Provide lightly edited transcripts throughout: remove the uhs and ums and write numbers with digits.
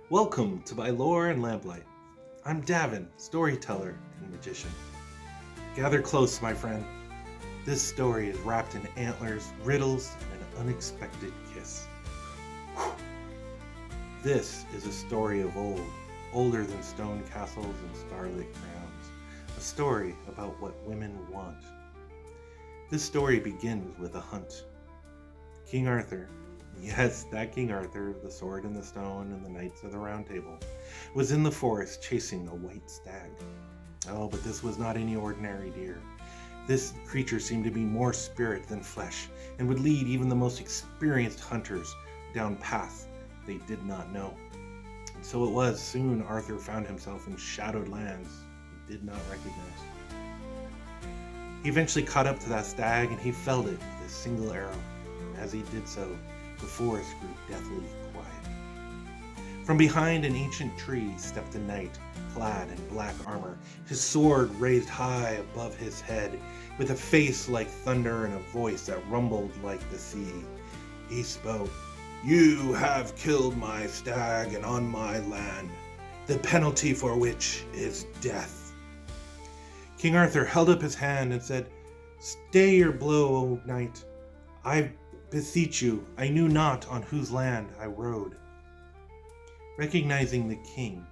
Welcome to By Lore and Lamplight. I'm Davin, storyteller and magician. Gather close, my friend. This story is wrapped in antlers, riddles, and an unexpected kiss. This is a story of old, older than stone castles and starlit crowns. A story about what women want. This story begins with a hunt. King Arthur, yes, that King Arthur, the sword and the stone and the knights of the Round Table, was in the forest chasing a white stag. Oh, but this was not any ordinary deer. This creature seemed to be more spirit than flesh, and would lead even the most experienced hunters down paths they did not know. And so it was soon Arthur found himself in shadowed lands he did not recognize. He eventually caught up to that stag, and he felled it with a single arrow. And as he did so, the forest grew deathly quiet. From behind an ancient tree stepped a knight, clad in black armor, his sword raised high above his head, with a face like thunder and a voice that rumbled like the sea. He spoke, "You have killed my stag and on my land, the penalty for which is death." King Arthur held up his hand and said, "Stay your blow, O knight. I beseech you, I knew not on whose land I rode." Recognizing the king,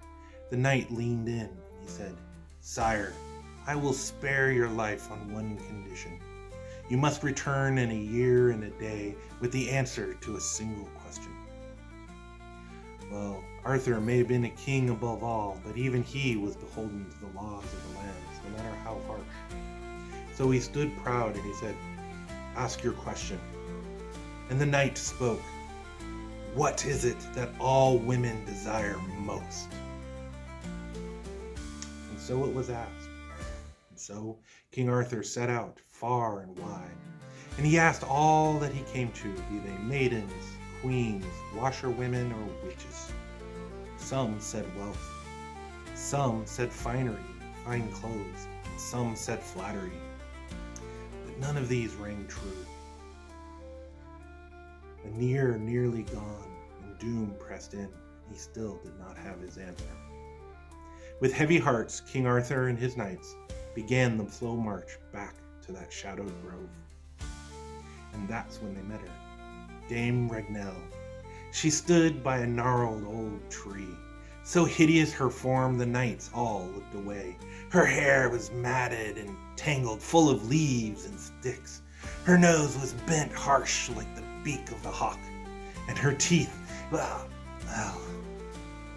the knight leaned in and he said, "Sire, I will spare your life on one condition. You must return in a year and a day with the answer to a single question." Well, Arthur may have been a king above all, but even he was beholden to the laws of the lands, no matter how harsh. So he stood proud and he said, "Ask your question." And the knight spoke, "What is it that all women desire most?" And so it was asked. And so King Arthur set out far and wide, and he asked all that he came to, be they maidens, queens, washerwomen, or witches. Some said wealth, some said finery, fine clothes, and some said flattery. But none of these rang true. The year nearly gone, and doom pressed in, he still did not have his answer. With heavy hearts, King Arthur and his knights began the slow march back to that shadowed grove. And that's when they met her, Dame Regnell. She stood by a gnarled old tree. So hideous her form, the knights all looked away. Her hair was matted and tangled, full of leaves and sticks. Her nose was bent harsh like the beak of the hawk, and her teeth, well,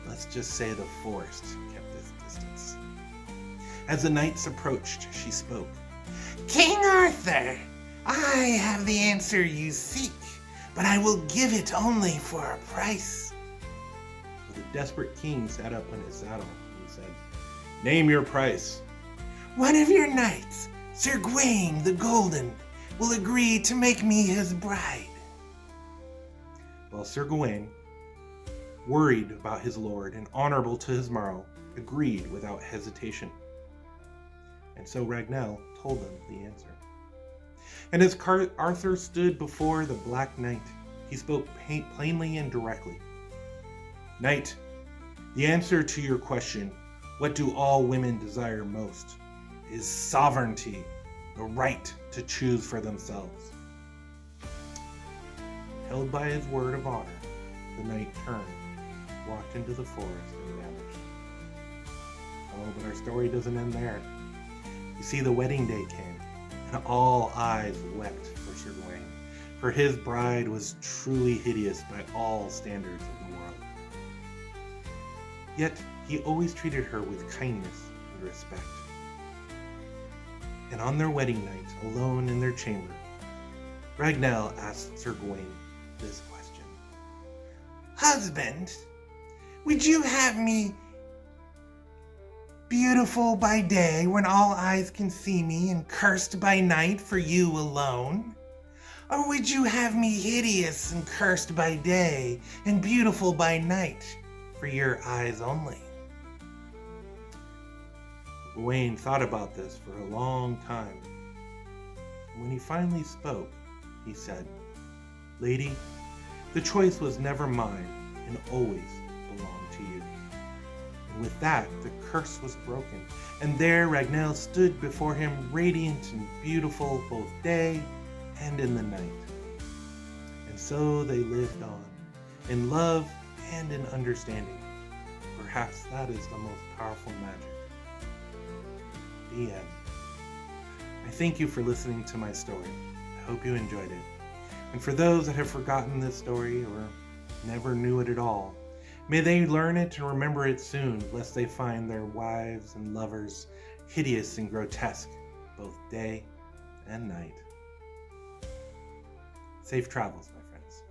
let's just say the forest kept its distance. As the knights approached, she spoke, "King Arthur, I have the answer you seek, but I will give it only for a price." Well, the desperate king sat up on his saddle and said, "Name your price." "One of your knights, Sir Gawain the Golden, will agree to make me his bride." Well, Sir Gawain, worried about his lord and honorable to his morrow, agreed without hesitation. And so Ragnell told them the answer. And as Arthur stood before the Black Knight, he spoke plainly and directly. "Knight, the answer to your question, what do all women desire most, is sovereignty, the right to choose for themselves." Held by his word of honor, the knight turned, walked into the forest, and vanished. Oh, but our story doesn't end there. You see, the wedding day came, and all eyes wept for Sir Gawain, for his bride was truly hideous by all standards of the world. Yet he always treated her with kindness and respect. And on their wedding night, alone in their chamber, Ragnell asked Sir Gawain this question: "Husband, would you have me beautiful by day when all eyes can see me, and cursed by night for you alone? Or would you have me hideous and cursed by day, and beautiful by night for your eyes only?" Gawain thought about this for a long time. And when he finally spoke, he said, "Lady, the choice was never mine and always belonged to you. And with that, the curse was broken, and there Ragnell stood before him, radiant and beautiful both day and in the night. And so they lived on, in love and in understanding. Perhaps that is the most powerful magic. The end. I thank you for listening to my story. I hope you enjoyed it. And for those that have forgotten this story or never knew it at all, may they learn it and remember it soon, lest they find their wives and lovers hideous and grotesque, both day and night. Safe travels, my friends.